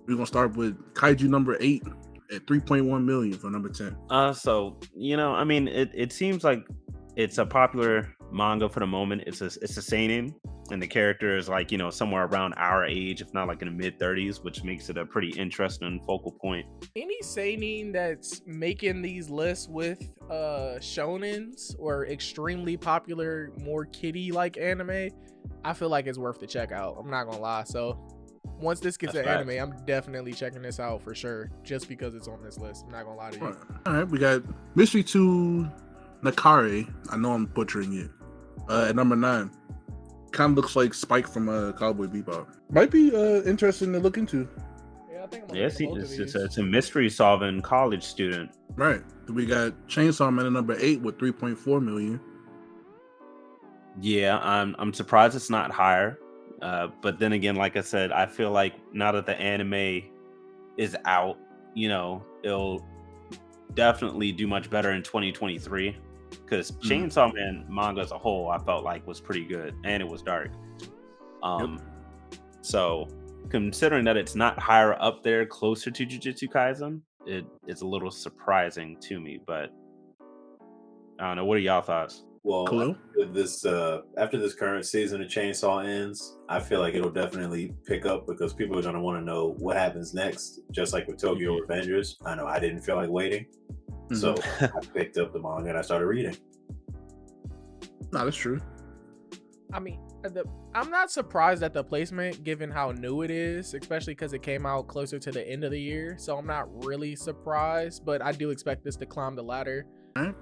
We're gonna start with Kaiju number 8 at 3.1 million for number 10. So I mean, it seems like it's a popular manga for the moment. It's a seinen, and the character is like somewhere around our age, if not like in the mid 30s, which makes it a pretty interesting focal point. Any seinen that's making these lists with shonens or extremely popular, more kiddie like anime, I feel like it's worth the check out. I'm not gonna lie. So once this gets That's an facts. anime, I'm definitely checking this out for sure, just because it's on this list. I'm not gonna lie to you. All right, we got Mystery to Nakare. I know I'm butchering it. At number 9, kind of looks like Spike from Cowboy Bebop. Might be interesting to look into. Yeah, I think I'm gonna Yes, look at both of these. it's a mystery solving college student. Right. We got Chainsaw Man at number 8 with 3.4 million. Yeah, I'm surprised it's not higher. But then again, like I said, I feel like now that the anime is out, it'll definitely do much better in 2023. Because Chainsaw Man manga as a whole, I felt like was pretty good, and it was dark. So considering that it's not higher up there, closer to Jujutsu Kaisen, it is a little surprising to me. But I don't know. What are y'all thoughts? Well, Khalil? after this current season of Chainsaw ends, I feel like it'll definitely pick up because people are going to want to know what happens next. Just like with Tokyo Revengers, I know I didn't feel like waiting, so I picked up the manga and I started reading. No, that's true. I mean, I'm not surprised at the placement given how new it is, especially because it came out closer to the end of the year. So I'm not really surprised, but I do expect this to climb the ladder. All right.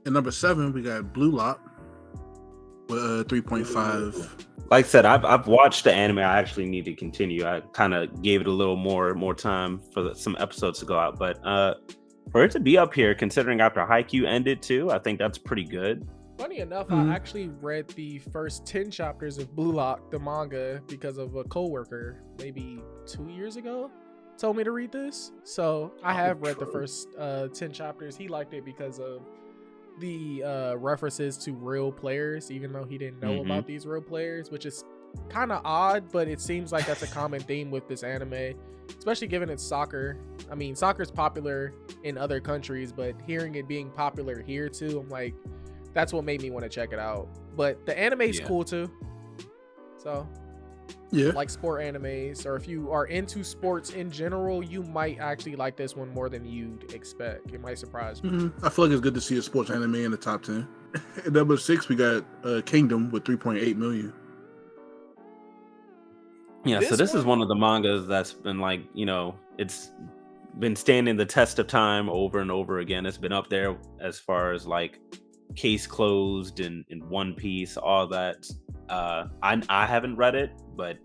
At number 7, we got Blue Lock with 3.5. Like I said, I've watched the anime. I actually need to continue. I kind of gave it a little more time for some episodes to go out, but for it to be up here, considering after Haikyuu ended too, I think that's pretty good. Funny enough, I actually read the first 10 chapters of Blue Lock, the manga, because of a coworker maybe 2 years ago told me to read this. So I have read the first 10 chapters. He liked it because of the references to real players, even though he didn't know about these real players, which is kind of odd, but it seems like that's a common theme with this anime, especially given it's soccer. I mean, soccer's popular in other countries, but hearing it being popular here too, I'm like, that's what made me want to check it out. But the anime's cool too. So Yeah. like sport animes, or if you are into sports in general, you might actually like this one more than you'd expect. It might surprise you. I feel like it's good to see a sports anime in the top 10. At number 6, we got Kingdom with 3.8 million. Yeah, so this is one of the mangas that's been like, it's been standing the test of time over and over again. It's been up there as far as like Case Closed and One Piece, all that. I haven't read it, but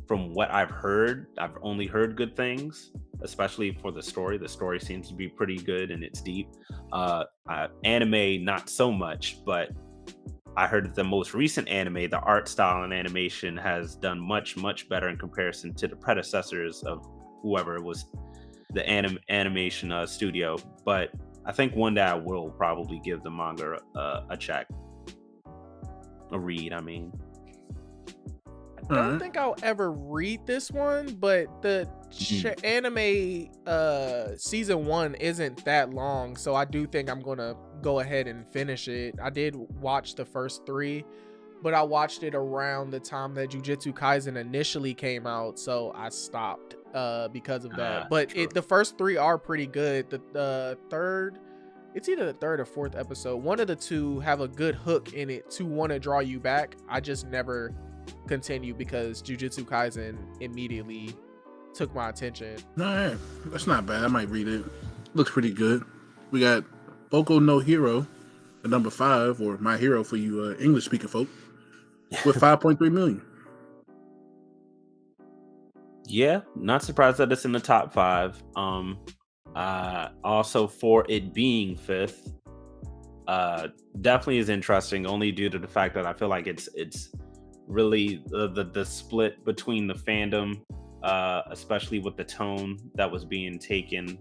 from what I've heard, I've only heard good things, especially for the story. The story seems to be pretty good and it's deep. Anime, not so much, but I heard that the most recent anime, the art style and animation has done much, much better in comparison to the predecessors of whoever was the animation studio. But I think one day I will probably give the manga a check. A read, I mean. I don't think I'll ever read this one, but the anime season 1 isn't that long, so I do think I'm gonna go ahead and finish it. I did watch the first 3, but I watched it around the time that Jujutsu Kaisen initially came out, so I stopped because of that. But the first 3 are pretty good. The third, it's either the 3rd or 4th episode, one of the two have a good hook in it to want to draw you back. I just never continue because Jujutsu Kaisen immediately took my attention. Nah, that's not bad. I might read it. Looks pretty good. We got Boku no Hero at number 5, or My Hero for you English speaking folk, with 5.3 million. Yeah, not surprised that it's in the top 5. Also, for it being 5th, definitely is interesting, only due to the fact that I feel like it's really the split between the fandom, especially with the tone that was being taken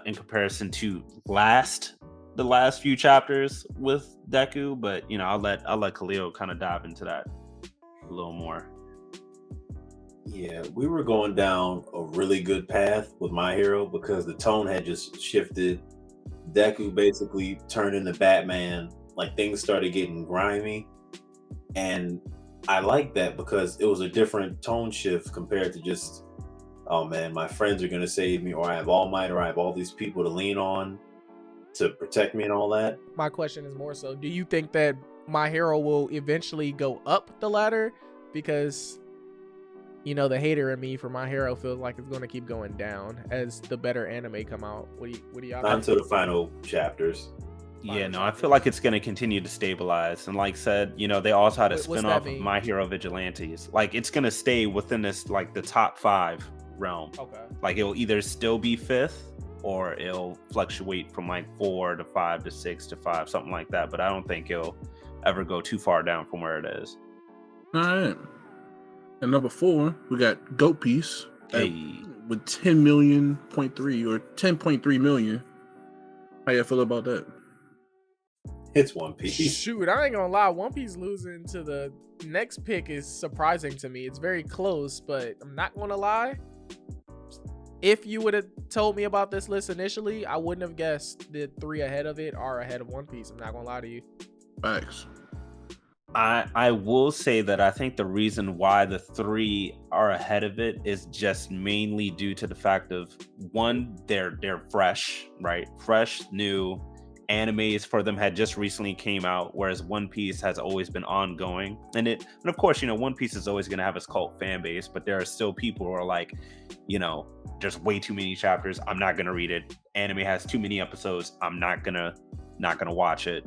in comparison to the last few chapters with Deku. But I'll let Khalil kind of dive into that a little more. Yeah, we were going down a really good path with My Hero because the tone had just shifted. Deku basically turned into Batman. Like things started getting grimy, and I like that because it was a different tone shift compared to just, oh man, my friends are gonna save me, or I have All Might, or I have all these people to lean on to protect me and all that. My question is more so, do you think that My Hero will eventually go up the ladder? Because the hater in me for My Hero feels like it's going to keep going down as the better anime come out. What do y'all Not think? until the final chapters. Yeah, no, I feel like it's going to continue to stabilize. And like said, they also had a What's spin that off of mean? My Hero Vigilantes. Like it's going to stay within this, like the top 5 realm. Okay. Like it'll either still be 5th or it'll fluctuate from like 4 to 5 to 6 to 5, something like that. But I don't think it'll ever go too far down from where it is. All right. And number 4, we got Goat Piece Hey. with 10.3 or 10.3 million. How y'all feel about that? It's One Piece. Shoot, I ain't gonna lie. One Piece losing to the next pick is surprising to me. It's very close, but I'm not gonna lie. If you would have told me about this list initially, I wouldn't have guessed the 3 ahead of it are ahead of One Piece. I'm not gonna lie to you. Facts. I will say that I think the reason why the 3 are ahead of it is just mainly due to the fact of, one, they're fresh, right? Fresh, new animes for them had just recently came out, whereas One Piece has always been ongoing. And of course, One Piece is always going to have its cult fan base, but there are still people who are like, there's way too many chapters. I'm not going to read it. Anime has too many episodes. I'm not gonna watch it.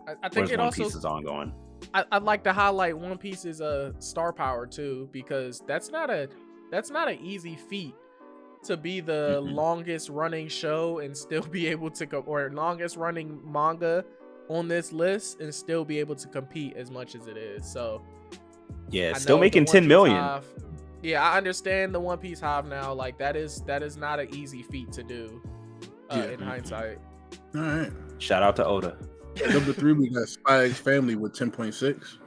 I think Whereas it One also Piece is ongoing. I'd like to highlight One Piece's star power too, because that's not an easy feat to be the Mhm. longest running show and still be able to go, or longest running manga on this list and still be able to compete as much as it is. So Yeah, I still know making the 10 One Piece million. Hive- yeah, I understand the One Piece Hive now. Like that is not an easy feat to do in hindsight. All right. Shout out to Oda. At number 3, we got Spy X Family with 10.6.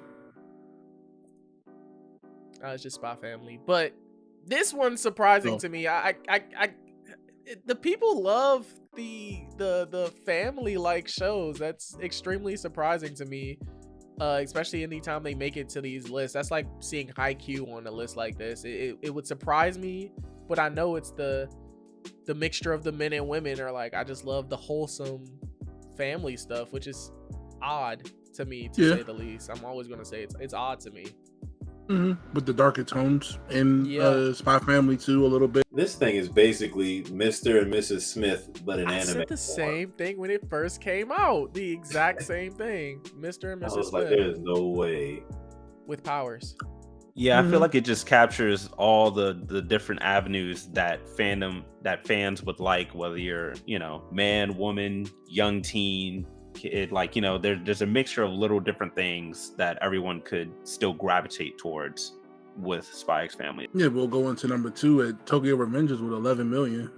It's just Spy Family, but this one's surprising No. to me. The people love the family like shows. That's extremely surprising to me, especially anytime they make it to these lists. That's like seeing Haikyuu on a list like this. It would surprise me, but I know it's the mixture of the men and women are like, I just love the wholesome family stuff, which is odd to me, to say the least. I'm always gonna say it's odd to me. With the darker tones in Yeah. Spy Family too, a little bit. This thing is basically Mr. and Mrs. Smith, but an I anime. said the same thing when it first came out. The exact same thing. Mr. and I Mrs. was like, Smith there's no way. with powers. Yeah, I feel Mhm. like it just captures all the different avenues that fans would like, whether you're, man, woman, young teen, kid, like, there's a mixture of little different things that everyone could still gravitate towards with Spy X Family. Yeah, we'll go into number 2 at Tokyo Revengers with 11 million.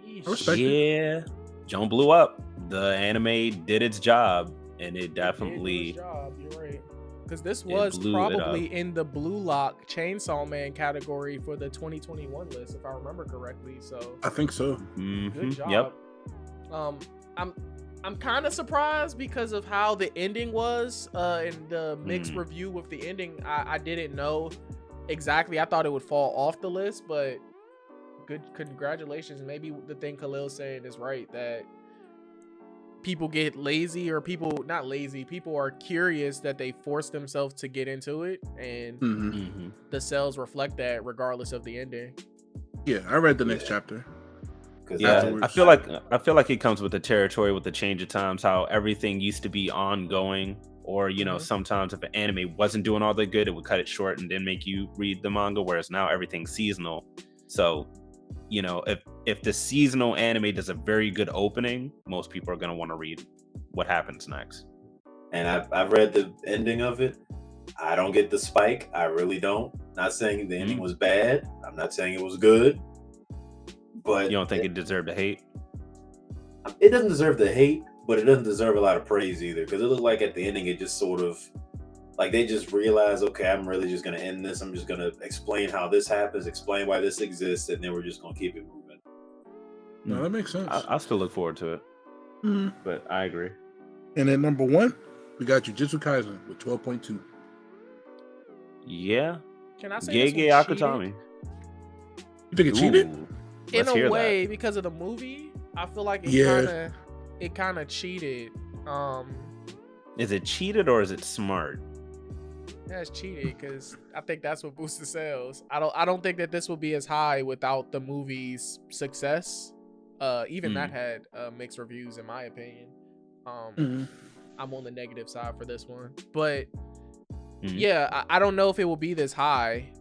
I respect it. Yeah, Joan blew up. The anime did its job, and it It did do definitely its job, you're right. Because this It was blew it probably in the Blue Lock Chainsaw Man category for the 2021 list, if I remember correctly. So I think so. good job. Yep. I'm kind of surprised because of how the ending was, and the mixed Mm. review with the ending. I didn't know exactly. I thought it would fall off the list, but good, congratulations. Maybe the thing Khalil's saying is right, that people get lazy, or people not lazy. People are curious that they force themselves to get into it, and Mhm. the sales reflect that regardless of the ending. Yeah, I read the next chapter. Because Yeah, Afterwards. I feel like it comes with the territory, with the change of times, how everything used to be ongoing, or Mhm. sometimes if an anime wasn't doing all that good, it would cut it short and then make you read the manga. Whereas now everything's seasonal, so if the seasonal anime does a very good opening, most people are gonna want to read what happens next. And I've read the ending of it. I don't get the spike. I really don't. Not saying the ending was bad. I'm not saying it was good. But You don't think it deserved a hate? it doesn't deserve the hate, but it doesn't deserve a lot of praise either. Because it looked like at the ending it just sort of Like they just realize, okay, I'm really just gonna end this. I'm just gonna explain how this happens, explain why this exists, and then we're just gonna keep it moving. No, that makes sense. I still look forward to it, but I agree. And at number 1, we got Jujutsu Kaisen with 12.2. Yeah, Can I say Gege this one cheated? Akutami. You think it cheated? Ooh, In let's a hear way, that. because of the movie, I feel like Yeah. it kind of cheated. Is it cheated or is it smart? That's cheated because I think that's what boosted sales. I don't think that this would be as high without the movie's success. Even that had mixed reviews in my opinion. I'm on the negative side for this one, but yeah, I don't know if it will be this high,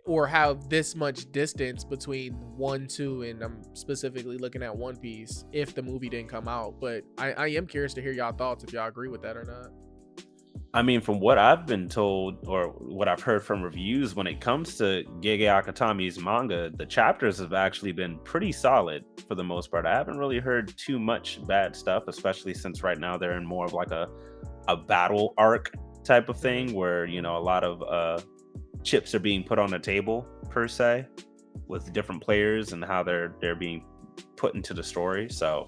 or have this much distance between 1, 2, and I'm specifically looking at One Piece if the movie didn't come out. But I am curious to hear y'all thoughts if y'all agree with that or not. I mean, from what I've been told or what I've heard from reviews, when it comes to Gege Akutami's manga, the chapters have actually been pretty solid for the most part. I haven't really heard too much bad stuff, especially since right now they're in more of like a battle arc type of thing where, you know, a lot of chips are being put on the table per se with different players and how they're being put into the story. So,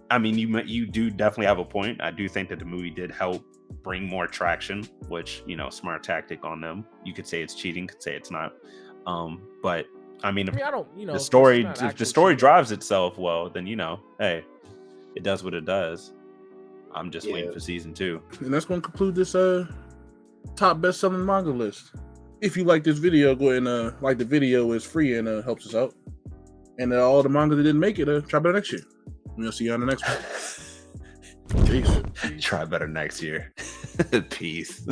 I mean, you do definitely have a point. I do think that the movie did help bring more traction, which, you know, smart tactic on them. You could say it's cheating, could say it's not. But I mean, I don't, you know, the story, if if the story drives itself well, then, you know, hey, it does what it does. I'm just waiting for season 2. And that's going to conclude this top best-selling manga list. If you like this video, go ahead and like the video. Is free and helps us out. And all the manga that didn't make it, try better next year. We'll see you on the next one. Peace. Try better next year. Peace.